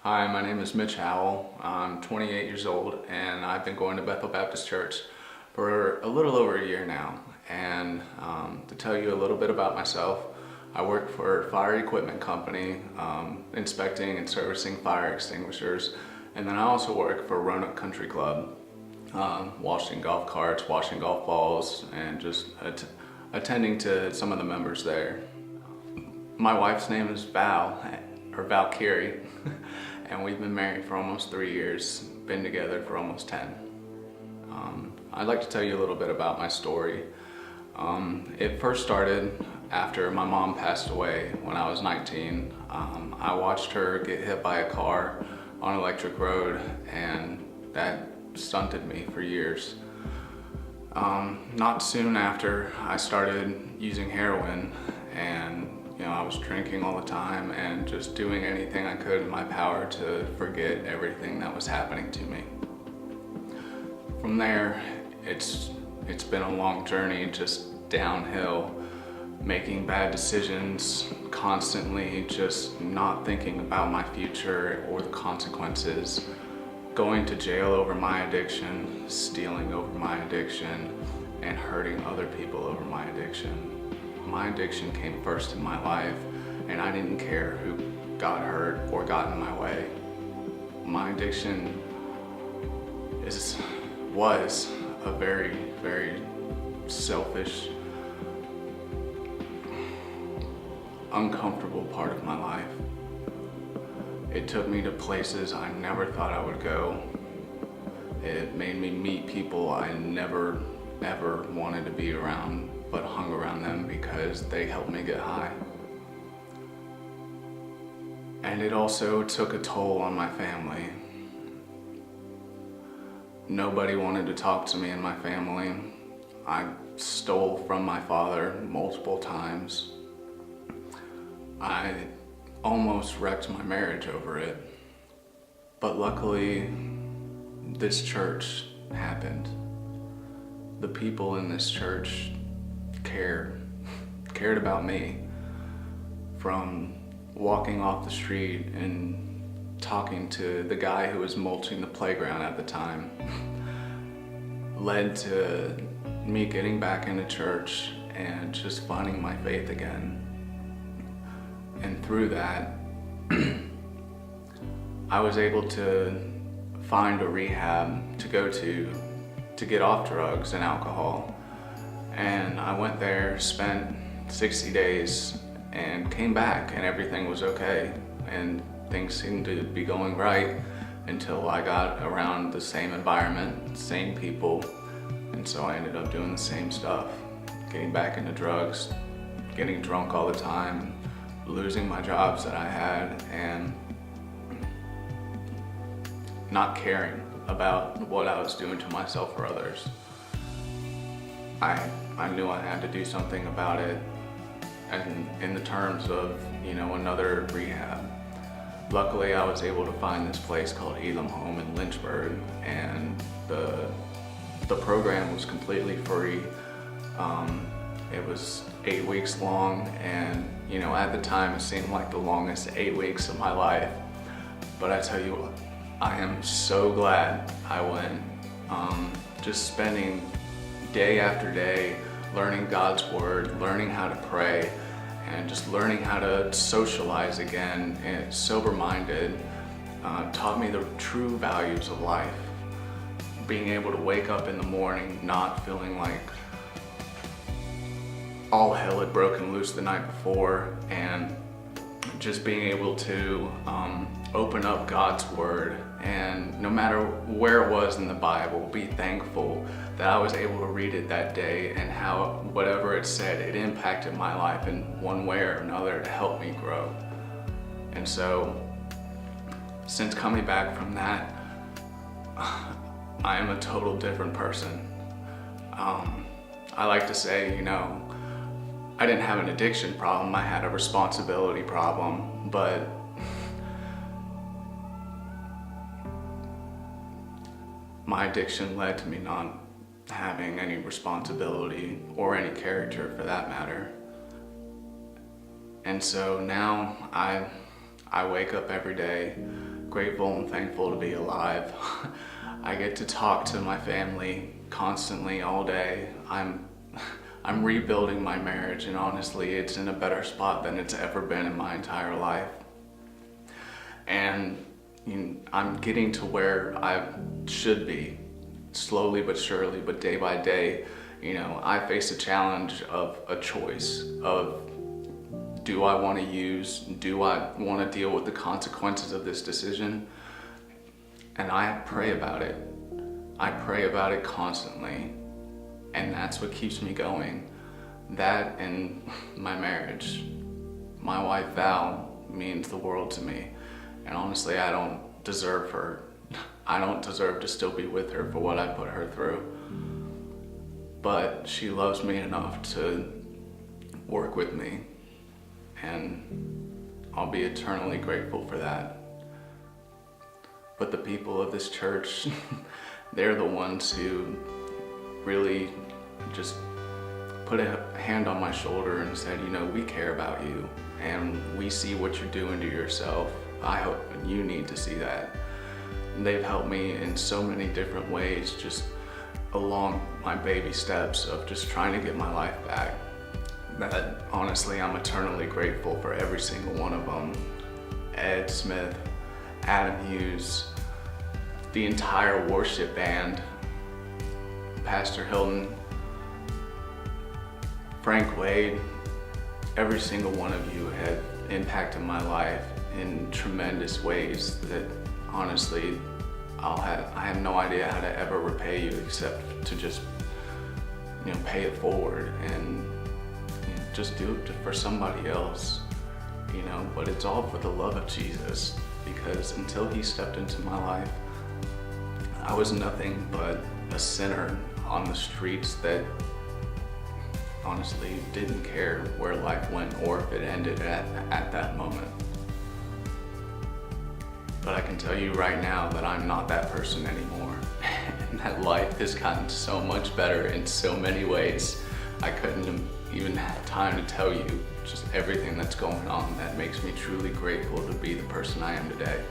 Hi, my name is Mitch Howell. I'm 28 years old and I've been going to Bethel Baptist Church for a little over a year now. And to tell you a little bit about myself, I work for a fire equipment company, inspecting and servicing fire extinguishers. And then I also work for Roanoke Country Club, washing golf carts, washing golf balls, and just attending to some of the members there. My wife's name is Val, or Valkyrie, and we've been married for almost 3 years, been together for almost 10. I'd like to tell you a little bit about my story. It first started after my mom passed away when I was 19. I watched her get hit by a car on Electric Road, and that stunted me for years. Not soon after, I started using heroin, and I was drinking all the time and just doing anything I could in my power to forget everything that was happening to me. From there, it's been a long journey, just downhill, making bad decisions, constantly just not thinking about my future or the consequences, going to jail over my addiction, stealing over my addiction, and hurting other people over my addiction. My addiction came first in my life, and I didn't care who got hurt or got in my way. My addiction was a very, very selfish, uncomfortable part of my life. It took me to places I never thought I would go. It made me meet people I never, ever wanted to be around, but hung around them because they helped me get high. And it also took a toll on my family. Nobody wanted to talk to me in my family. I stole from my father multiple times. I almost wrecked my marriage over it. But luckily, this church happened. The people in this church cared about me. From walking off the street and talking to the guy who was mulching the playground at the time led to me getting back into church and just finding my faith again. And through that, I was able to find a rehab to go to get off drugs and alcohol. And I went there, spent 60 days, and came back, and everything was okay. And things seemed to be going right until I got around the same environment, same people, and so I ended up doing the same stuff. Getting back into drugs, getting drunk all the time, losing my jobs that I had, and not caring about what I was doing to myself or others. I knew I had to do something about it, and in the terms of, another rehab. Luckily, I was able to find this place called Elam Home in Lynchburg, and the program was completely free. It was 8 weeks long, and at the time it seemed like the longest 8 weeks of my life. But I tell you what, I am so glad I went. Just spending day after day learning God's word, learning how to pray, and just learning how to socialize again, and sober-minded, taught me the true values of life. Being able to wake up in the morning not feeling like all hell had broken loose the night before, and just being able to open up God's word, and no matter where it was in the Bible, be thankful that I was able to read it that day, and how whatever it said, it impacted my life in one way or another to help me grow. And so, since coming back from that, I am a total different person. I like to say, I didn't have an addiction problem, I had a responsibility problem, but my addiction led to me not having any responsibility or any character for that matter. And so now I wake up every day grateful and thankful to be alive. I get to talk to my family constantly all day. I'm rebuilding my marriage, and honestly, it's in a better spot than it's ever been in my entire life. And I'm getting to where I should be, slowly but surely, but day by day. I face a challenge of a choice of, do I want to deal with the consequences of this decision? And I pray about it. I pray about it constantly. And that's what keeps me going. That and my marriage. My wife Val means the world to me. And honestly, I don't deserve her. I don't deserve to still be with her for what I put her through. But she loves me enough to work with me. And I'll be eternally grateful for that. But the people of this church, they're the ones who really just put a hand on my shoulder and said, we care about you and we see what you're doing to yourself. I hope you need to see that. And they've helped me in so many different ways, just along my baby steps of just trying to get my life back. That honestly, I'm eternally grateful for every single one of them. Ed Smith, Adam Hughes, the entire worship band, Pastor Hilton, Frank Wade, every single one of you have impacted my life in tremendous ways that honestly, I have no idea how to ever repay you except to just, pay it forward and just do it for somebody else, but it's all for the love of Jesus, because until he stepped into my life, I was nothing but a sinner on the streets that honestly didn't care where life went or if it ended at that moment. But I can tell you right now that I'm not that person anymore. And that life has gotten so much better in so many ways. I couldn't even have time to tell you just everything that's going on that makes me truly grateful to be the person I am today.